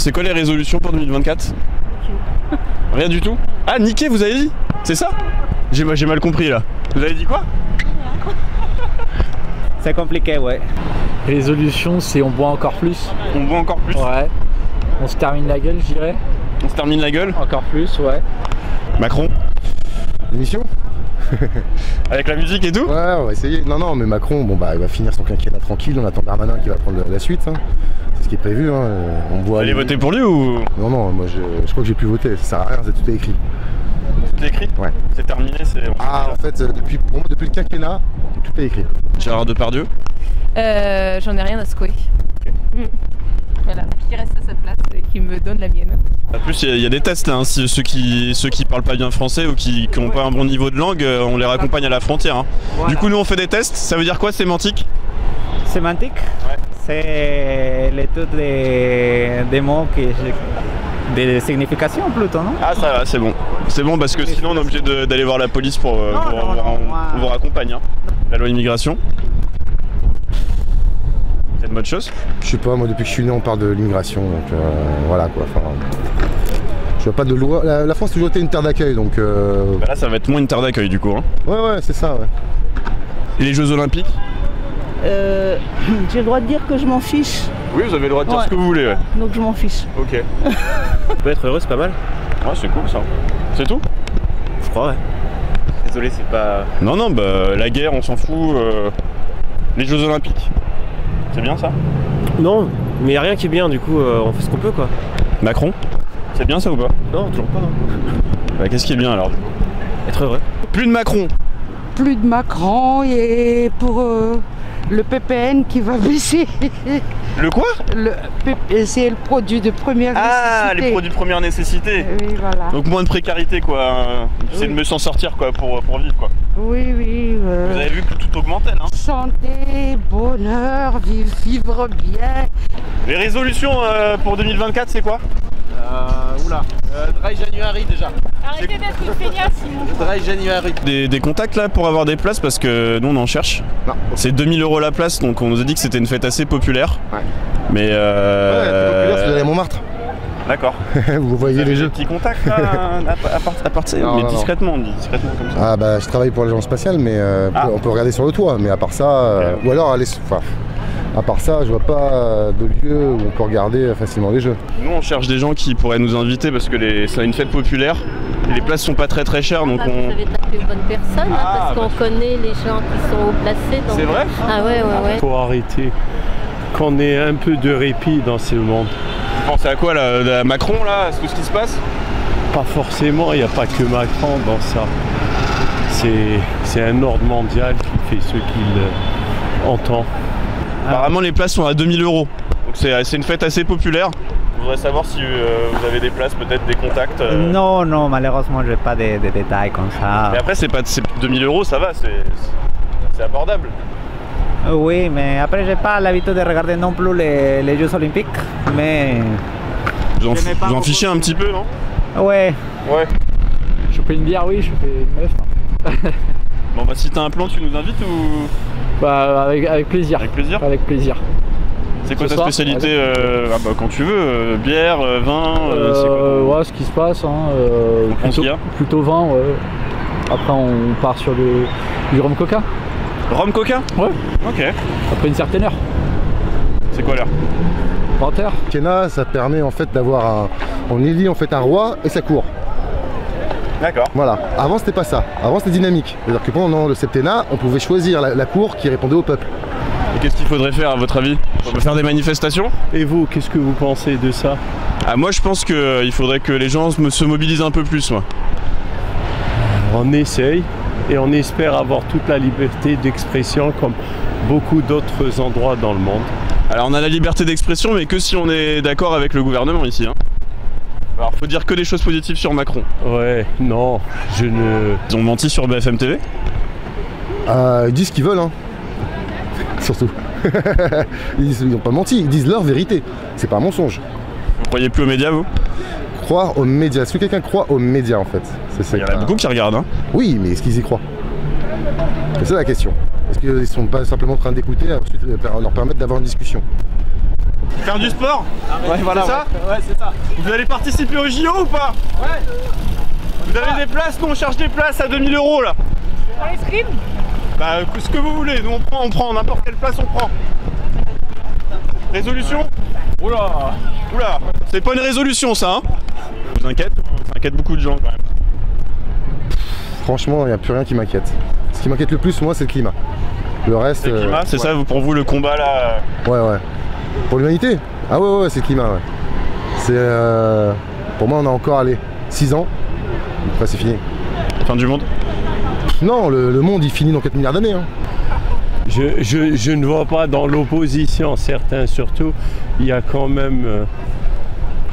C'est quoi les résolutions pour 2024? Rien du tout? Ah, niquer, vous avez dit? C'est ça? J'ai mal compris là. Vous avez dit quoi? C'est compliqué, ouais. Résolution, c'est on boit encore plus. On boit encore plus? Ouais. On se termine la gueule, je dirais. On se termine la gueule? Encore plus, ouais. Macron? L'émission? Avec la musique et tout? Ouais, on va essayer. Non, mais Macron, bon bah il va finir son quinquennat tranquille, on attend Darmanin qui va prendre la suite. Hein. C'est ce qui est prévu. Hein. On voit. Vous allez voter pour lui ou? Non, moi je crois que j'ai plus voté, ça sert à rien, tout est écrit. Tout est écrit? Ouais. C'est terminé, c'est. Ah, en fait, pour moi, depuis le quinquennat, tout est écrit. Gérard Depardieu? J'en ai rien à secouer. Voilà, qui reste à sa place et qui me donne la mienne. En plus, il y a des tests là, hein. Si ceux qui parlent pas bien français ou qui n'ont pas un bon niveau de langue, on les raccompagne à la frontière. Hein. Voilà. Du coup, nous on fait des tests, ça veut dire quoi sémantique? Sémantique, ouais. C'est l'étude des mots des significations plutôt, non? Ah, ça va, c'est bon. C'est bon parce que sinon on est obligé d'aller voir la police pour on vous raccompagne. Hein. La loi immigration. C'est une bonne chose? Je sais pas, moi depuis que je suis né on parle de l'immigration, donc voilà quoi. Enfin, je vois pas de loi. La France a toujours été une terre d'accueil, donc. Bah là ça va être moins une terre d'accueil du coup. Hein. Ouais, c'est ça, ouais. Et les Jeux Olympiques? J'ai le droit de dire que je m'en fiche. Oui, vous avez le droit de dire ce que vous voulez, ouais. Donc je m'en fiche. Ok. On peut être heureux, c'est pas mal. Ouais, c'est cool ça. C'est tout? Je crois, ouais. Désolé, c'est pas... Non, bah la guerre, on s'en fout. Les Jeux Olympiques. C'est bien ça? Non, mais y a rien qui est bien, du coup, on fait ce qu'on peut, quoi. Macron? C'est bien ça ou pas? Non, toujours pas, non. Bah qu'est-ce qui est bien alors? Être heureux. Plus de Macron! Plus de Macron et pour le PPN qui va baisser. Le quoi? C'est le produit de première nécessité. Ah, les produits de première nécessité. Oui, voilà. Donc moins de précarité quoi. C'est de mieux s'en sortir quoi pour vivre quoi. Oui. Vous avez vu que tout augmentait, non? Santé, bonheur, vivre bien. Les résolutions pour 2024 c'est quoi? Dry January déjà. Arrêtez d'être une feignasse, Simon. Dry January. Des contacts là pour avoir des places parce que nous on en cherche. Non. C'est 2000 € la place donc on nous a dit que c'était une fête assez populaire. Ouais. Mais Ouais, populaire, c'est d'aller à Montmartre. D'accord. Vous voyez les jeux. Des petits contacts là, à part ça, mais discrètement comme ça. Ah bah je travaille pour l'agence spatiale mais on peut regarder sur le toit, mais à part ça, ou alors aller, à part ça, je vois pas de lieu où on peut regarder facilement les jeux. Nous on cherche des gens qui pourraient nous inviter parce que c'est une fête populaire et les places sont pas très chères donc on... Vous avez tapé une bonne personne parce qu'on connaît les gens qui sont haut placés. C'est vrai? Ah ouais. Faut arrêter, qu'on ait un peu de répit dans ce monde. Vous pensez à quoi là? À Macron là? À tout ce qui se passe? Pas forcément, il n'y a pas que Macron dans ça. C'est un ordre mondial qui fait ce qu'il entend. Apparemment les places sont à 2000 €. Donc c'est une fête assez populaire. Je voudrais savoir si vous avez des places, peut-être des contacts. Non, malheureusement j'ai pas de détails comme ça. Mais après c'est 2000 €, ça va, c'est abordable. Oui, mais après j'ai pas l'habitude de regarder non plus les Jeux Olympiques, mais... Vous en fichez un petit peu, non? Ouais. Choper une bière, oui, choper une meuf. Bon bah si t'as un plan, tu nous invites ou... Bah avec plaisir. Avec plaisir? Avec plaisir. C'est quoi ta spécialité? Quand tu veux, bière, vin, c'est quoi? Ouais, ce qui se passe, hein, plutôt vin, ouais. Après on part sur du rhum coca. Rhum coca? Ouais. Ok. Après une certaine heure. C'est quoi l'heure? 20h. Quinquennat, ça permet en fait d'avoir on élit en fait un roi et sa cour. D'accord. Voilà. Avant c'était pas ça. Avant c'était dynamique. C'est-à-dire que pendant le septennat, on pouvait choisir la cour qui répondait au peuple. Et qu'est-ce qu'il faudrait faire à votre avis? On peut faire des manifestations? Et vous, qu'est-ce que vous pensez de ça? Moi je pense qu'il faudrait que les gens se mobilisent un peu plus. Moi. On essaye et on espère avoir toute la liberté d'expression comme beaucoup d'autres endroits dans le monde. Alors on a la liberté d'expression mais que si on est d'accord avec le gouvernement ici. Hein. Alors faut dire que des choses positives sur Macron. Ouais, non, je ne... Ils ont menti sur BFM TV? Ils disent ce qu'ils veulent, hein. Surtout. Ils n'ont pas menti, ils disent leur vérité. C'est pas un mensonge. Vous croyez plus aux médias, vous? Croire aux médias. Est-ce que quelqu'un croit aux médias, en fait? Il y en a beaucoup qui regardent, hein. Oui, mais est-ce qu'ils y croient? C'est ça la question. Est-ce qu'ils ne sont pas simplement en train d'écouter et ensuite leur permettre d'avoir une discussion? Faire du sport? Ouais, voilà. C'est ça? Ouais, c'est ça. Vous allez participer au JO ou pas? Ouais. Vous avez des places? Nous on cherche des places à 2000 € là. Dans l'escrime? Bah ce que vous voulez, nous on prend n'importe quelle place on prend. Résolution? Oula, oula, c'est pas une résolution ça hein? Vous inquiète? Ça inquiète beaucoup de gens quand même. Franchement, il n'y a plus rien qui m'inquiète. Ce qui m'inquiète le plus, moi, c'est le climat. Le reste. Le climat, c'est ça pour vous le combat là? Ouais. Pour l'humanité? Ah ouais, c'est le climat, ouais. C'est. Pour moi, on a encore, allez, 6 ans. Après, c'est fini. Fin du monde? Non, le monde, il finit dans 4 milliards d'années. Hein. Je ne vois pas dans l'opposition, certains surtout, il y a quand même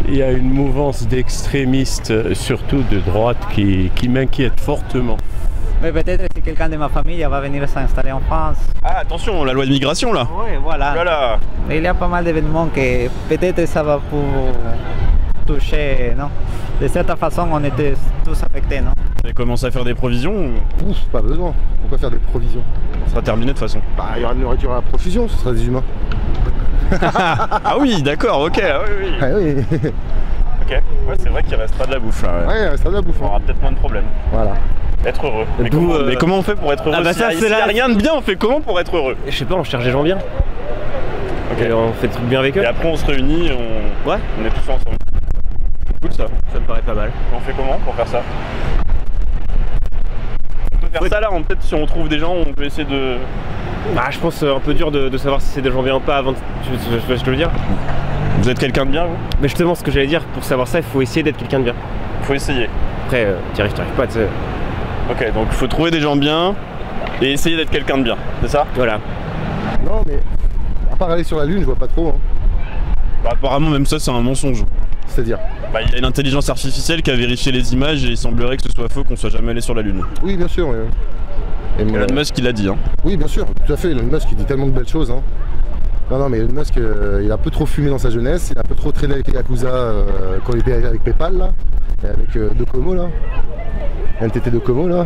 il y a une mouvance d'extrémistes, surtout de droite, qui m'inquiète fortement. Mais peut-être si quelqu'un de ma famille va venir s'installer en France. Ah attention, la loi de migration là. Oui, voilà. Voilà. Il y a pas mal d'événements que peut-être ça va pour toucher, non? De certaine façon, on était tous affectés, non? Vous avez commencé à faire des provisions ou... Ouf, pas besoin. Pourquoi faire des provisions? Ça sera terminé de toute façon. Bah, il y aura de nourriture à la profusion, ce sera des humains. Ah oui, d'accord, ok, ah oui. Ah oui. Ok, ouais, c'est vrai qu'il restera de la bouffe là. Ouais, il restera de la bouffe. On aura peut-être moins de problèmes. Voilà. Être heureux. Mais comment on fait pour être heureux? Ah bah ça, s'il y a rien de bien, on fait comment pour être heureux? Je sais pas, on cherche des gens bien. Ok. Et on fait des trucs bien avec eux. Et après on se réunit, on est tous ensemble. C'est cool ça. Ça me paraît pas mal. On fait comment pour faire ça? On peut faire ça là, peut-être si on trouve des gens, on peut essayer de... Bah je pense un peu dur de savoir si c'est des gens bien ou pas avant de... Tu vois ce que je veux dire? Vous êtes quelqu'un de bien vous? Mais justement ce que j'allais dire, pour savoir ça, il faut essayer d'être quelqu'un de bien. Faut essayer. Après, t'y arrives pas, tu sais. Ok, donc il faut trouver des gens bien et essayer d'être quelqu'un de bien, c'est ça? Voilà. Non mais, à part aller sur la lune, je vois pas trop. Hein. Bah, apparemment même ça c'est un mensonge. C'est-à-dire? Bah il y a une intelligence artificielle qui a vérifié les images et il semblerait que ce soit faux, qu'on soit jamais allé sur la lune. Oui bien sûr. Elon Musk il l'a dit hein. Oui bien sûr, tout à fait, Elon Musk il dit tellement de belles choses hein. Non mais Elon Musk il a un peu trop fumé dans sa jeunesse, il a un peu trop traîné avec les Yakuza quand il était avec PayPal là, et avec Docomo là, NTT Docomo là,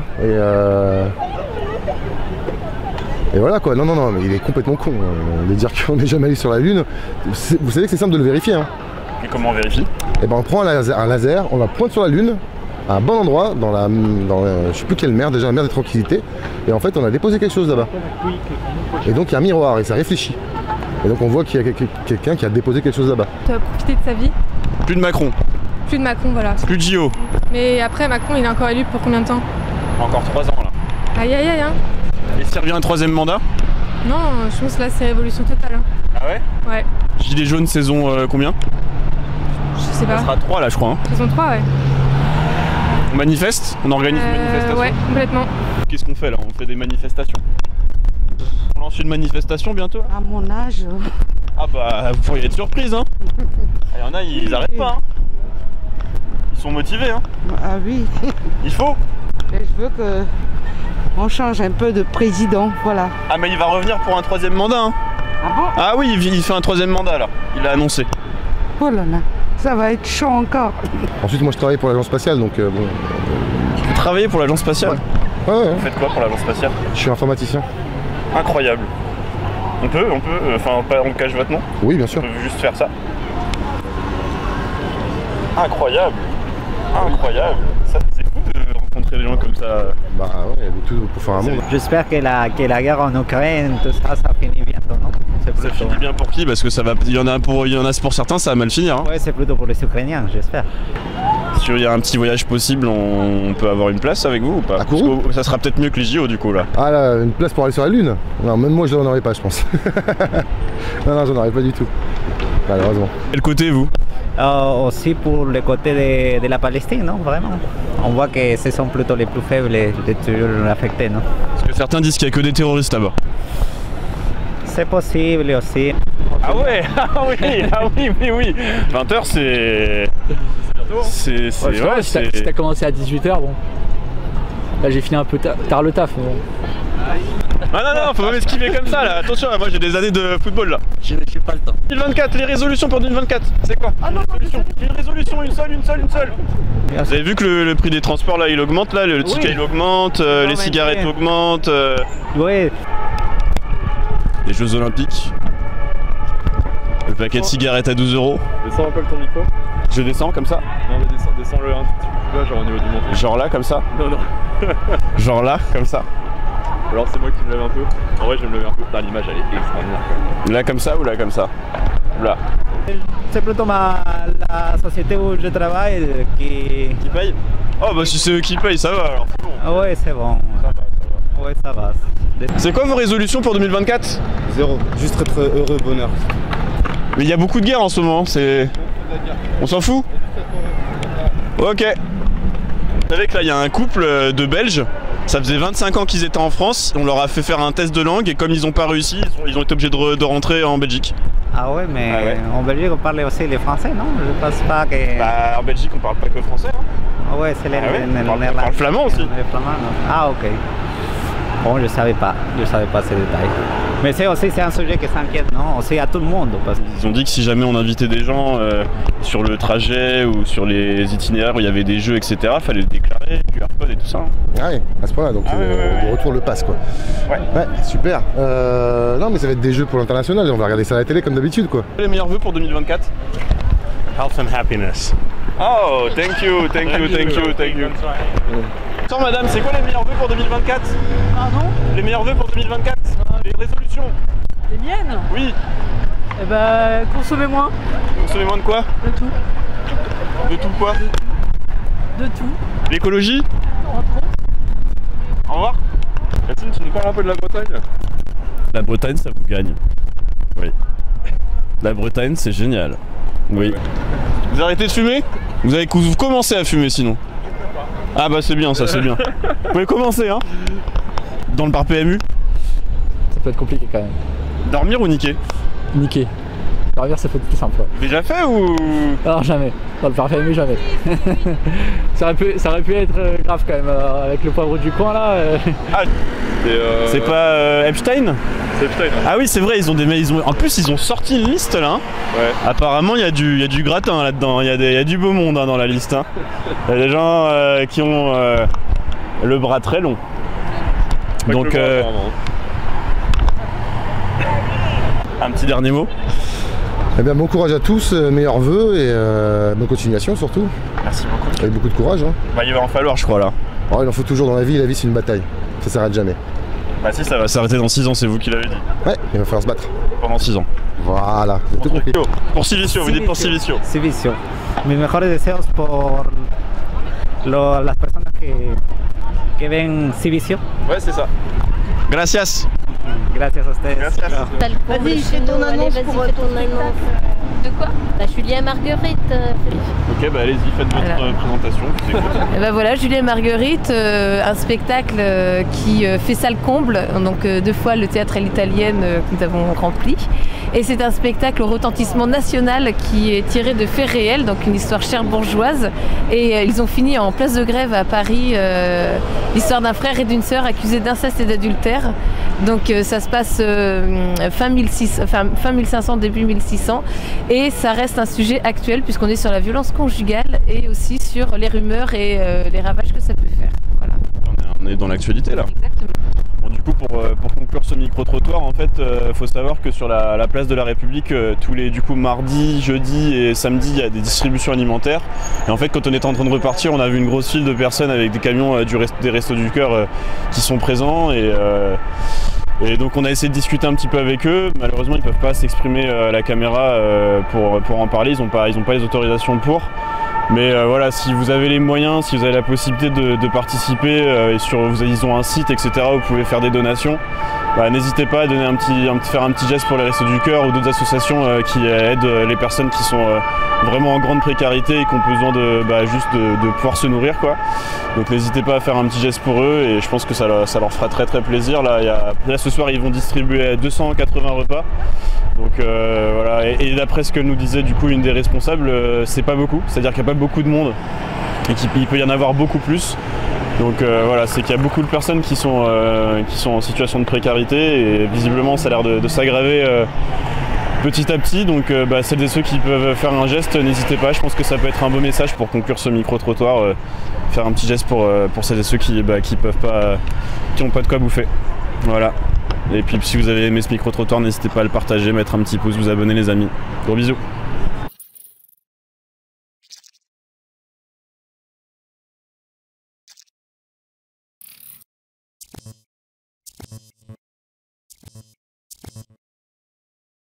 et voilà quoi, non mais il est complètement con de dire qu'on n'est jamais allé sur la lune. Vous savez que c'est simple de le vérifier hein. Et comment on vérifie? Et ben on prend un laser, on la pointe sur la lune, à un bon endroit, dans je sais plus quelle mer, déjà la mer des tranquillités, et en fait on a déposé quelque chose là-bas. Et donc il y a un miroir et ça réfléchit. Et donc on voit qu'il y a quelqu'un qui a déposé quelque chose là-bas. Tu as profité de sa vie? Plus de Macron. Plus de Macron, voilà. Plus de JO. Mais après Macron il est encore élu pour combien de temps? Encore 3 ans là. Aïe aïe aïe hein. Et s'il revient un 3e mandat? Non, je pense que là c'est révolution totale. Hein. Ah ouais? Ouais. Gilets jaunes saison combien? Je sais pas. Ça sera 3 là je crois. Hein. Saison 3 ouais. On manifeste? On organise une manifestation? Ouais, complètement. Qu'est-ce qu'on fait là? On fait des manifestations. On lance une manifestation bientôt? À mon âge. Ah bah vous pourriez être surprise hein. Il y en a ils arrêtent pas hein. Ils sont motivés hein. Ah oui. Il faut. Et je veux que on change un peu de président, voilà. Ah mais il va revenir pour un 3e mandat hein. Ah bon? Ah oui il fait un 3e mandat là. Il a annoncé. Oh là là, ça va être chaud encore. Ensuite moi je travaille pour l'agence spatiale donc bon. Vous travaillez pour l'agence spatiale? Ouais. Vous faites quoi pour l'agence spatiale? Je suis informaticien. Incroyable. On peut, enfin on cache votre nom? Oui bien sûr. On peut juste faire ça. Incroyable. Incroyable. Ça c'est fou de rencontrer des gens comme ça. Bah ouais, de tout pour faire un monde. J'espère que la guerre en Ukraine, tout ça, ça finit bientôt, non? Ça finit bien pour qui? Parce que ça va. Il y en a pour certains, ça va mal finir. Hein. Ouais, c'est plutôt pour les Ukrainiens, j'espère. Si il y a un petit voyage possible, on peut avoir une place avec vous ou pas? À Kourou? Parce que ça sera peut-être mieux que les JO du coup là. Ah là, une place pour aller sur la lune? Non, même moi je n'en aurais pas je pense. non, j'en aurais pas du tout. Malheureusement. Quel côté vous? Aussi pour le côté de la Palestine, non? Vraiment. On voit que ce sont plutôt les plus faibles de toujours affectés, non? Parce que certains disent qu'il n'y a que des terroristes là-bas. C'est possible aussi. Ah ouais, ah oui. 20h c'est... C'est... Si t'as commencé à 18h, bon. Là j'ai fini un peu tard le taf. Mais bon. Ah non, faut pas m'esquiver comme ça là, attention, moi j'ai des années de football là. J'ai pas le temps. 2024, les résolutions pour 2024, c'est quoi? Ah non, une résolution, une seule. Vous avez vu que le prix des transports là il augmente là, le ticket il augmente, les cigarettes augmentent. Oui. Les Jeux Olympiques. Le paquet de cigarettes à 12 €. Descends un peu ton micro. Je descends comme ça? Non mais descends-le un petit peu là, genre au niveau du montant. Genre là comme ça? Non non. Genre là comme ça? Alors c'est moi qui me lève un peu. En vrai je vais me lever un peu. Putain, l'image elle est extraordinaire quand même. Là comme ça ou là comme ça? Là. C'est plutôt la société où je travaille qui paye. Oh bah si c'est eux qui payent, ça va alors, c'est bon. Ah ouais, c'est bon. Ça va. Ouais, ça va. C'est quoi vos résolutions pour 2024? Zéro, juste être heureux, bonheur. Mais il y a beaucoup de guerres en ce moment, c'est... On s'en fout? Ok. Vous savez que là il y a un couple de Belges, ça faisait 25 ans qu'ils étaient en France, on leur a fait faire un test de langue et comme ils n'ont pas réussi, ils ont été obligés de rentrer en Belgique. Ah ouais, mais en Belgique on parle aussi les français, non? Je pense pas que... Bah en Belgique on parle pas que français. Hein. Ah ouais, c'est les on parle flamand aussi. Ah ok. Bon, je savais pas ces détails. Mais c'est un sujet qui s'inquiète, non? Aussi à tout le monde. Parce... Ils ont dit que si jamais on invitait des gens sur le trajet ou sur les itinéraires où il y avait des jeux, etc., fallait le déclarer, QR code et tout ça. Ah ouais, à ce point-là, donc on retourne le pass quoi. Ouais, super. Non mais ça va être des jeux pour l'international, on va regarder ça à la télé comme d'habitude quoi. Les meilleurs vœux pour 2024? Health and happiness. Oh, thank you. Attends madame, c'est quoi les meilleurs vœux pour 2024? Pardon? Les meilleurs vœux pour 2024? Les résolutions? Les miennes? Oui. Eh ben, consommez moins. Consommez moins de quoi? De tout. De tout quoi? De tout. L'écologie? Entre autres. Au revoir. Yacine, tu nous parles un peu de la Bretagne? La Bretagne, ça vous gagne. Oui. La Bretagne, c'est génial. Oui. Vous arrêtez de fumer? Vous commencez à fumer sinon. Ah bah c'est bien ça, c'est bien. Vous pouvez commencer hein. Dans le parc PMU. Ça peut être compliqué quand même. Dormir ou niquer? Niquer. Dormir ça peut être plus simple. Ouais. Déjà fait ou? Alors jamais. Dans le parc PMU jamais. ça aurait pu être grave quand même avec le poivre du coin là. Ah. C'est pas Epstein? C'est Epstein. Ouais. Ah oui c'est vrai, en plus ils ont sorti une liste là. Ouais. Apparemment il y a du gratin là-dedans, il y a du beau monde hein, dans la liste. Hein. Il y a des gens qui ont le bras très long. Donc un petit dernier mot. Eh bien bon courage à tous, meilleurs vœux et bonne continuation surtout. Merci beaucoup. Avec beaucoup de courage. Hein. Bah, il va en falloir je crois là. Oh, il en faut toujours dans la vie c'est une bataille. Ça s'arrête jamais. Bah si ça va s'arrêter dans 6 ans, c'est vous qui l'avez dit. Ouais, il va falloir se battre. Pendant 6 ans. Voilà, vous avez tout compris. Pour Civicio, vous dites pour Civicio. Civicio. Mis mejores deseos por las personas que ven Civicio. Ouais, c'est ça. Gracias. Gracias a ustedes. Gracias. Vas-y, fais ton annonce pour ton annonce. De quoi? Bah, Julien Marguerite. Ok, bah allez-y, faites votre présentation. Et bah voilà, Julien Marguerite, un spectacle qui fait salle comble, donc 2 fois le théâtre à l'italienne que nous avons rempli. Et c'est un spectacle au retentissement national qui est tiré de faits réels, donc une histoire cherbourgeoise. Et ils ont fini en place de grève à Paris, l'histoire d'un frère et d'une sœur accusés d'inceste et d'adultère. Donc ça se passe fin 1500, début 1600. Et ça reste un sujet actuel puisqu'on est sur la violence conjugale et aussi sur les rumeurs et les ravages que ça peut faire. Voilà. On est dans l'actualité là. Exactement. Bon, du coup, pour conclure ce micro-trottoir, en fait, faut savoir que sur la place de la République, tous les mardis, jeudi et samedi, il y a des distributions alimentaires. Et en fait, quand on était en train de repartir, on a vu une grosse file de personnes avec des camions des Restos du Cœur qui sont présents. Et donc on a essayé de discuter un petit peu avec eux. Malheureusement, ils ne peuvent pas s'exprimer à la caméra pour en parler. Ils n'ont pas les autorisations pour. Mais voilà, si vous avez les moyens, si vous avez la possibilité de participer, ils ont un site, etc., où vous pouvez faire des donations, bah, n'hésitez pas à donner faire un petit geste pour les Restos du Cœur ou d'autres associations qui aident les personnes qui sont vraiment en grande précarité et qui ont besoin de pouvoir se nourrir, quoi. Donc n'hésitez pas à faire un petit geste pour eux et je pense que ça leur fera très très plaisir. Là ce soir ils vont distribuer 280 repas. Donc voilà, et d'après ce que nous disait du coup une des responsables, c'est pas beaucoup, c'est-à-dire qu'il n'y a pas beaucoup de monde et qu'il peut y en avoir beaucoup plus. Donc voilà, c'est qu'il y a beaucoup de personnes qui sont en situation de précarité et visiblement ça a l'air de s'aggraver petit à petit. Donc celles et ceux qui peuvent faire un geste, n'hésitez pas, je pense que ça peut être un beau message pour conclure ce micro-trottoir, faire un petit geste pour celles et ceux qui n'ont pas de quoi bouffer. Voilà. Et puis si vous avez aimé ce micro-trottoir, n'hésitez pas à le partager, mettre un petit pouce, vous abonner les amis. Gros bisous.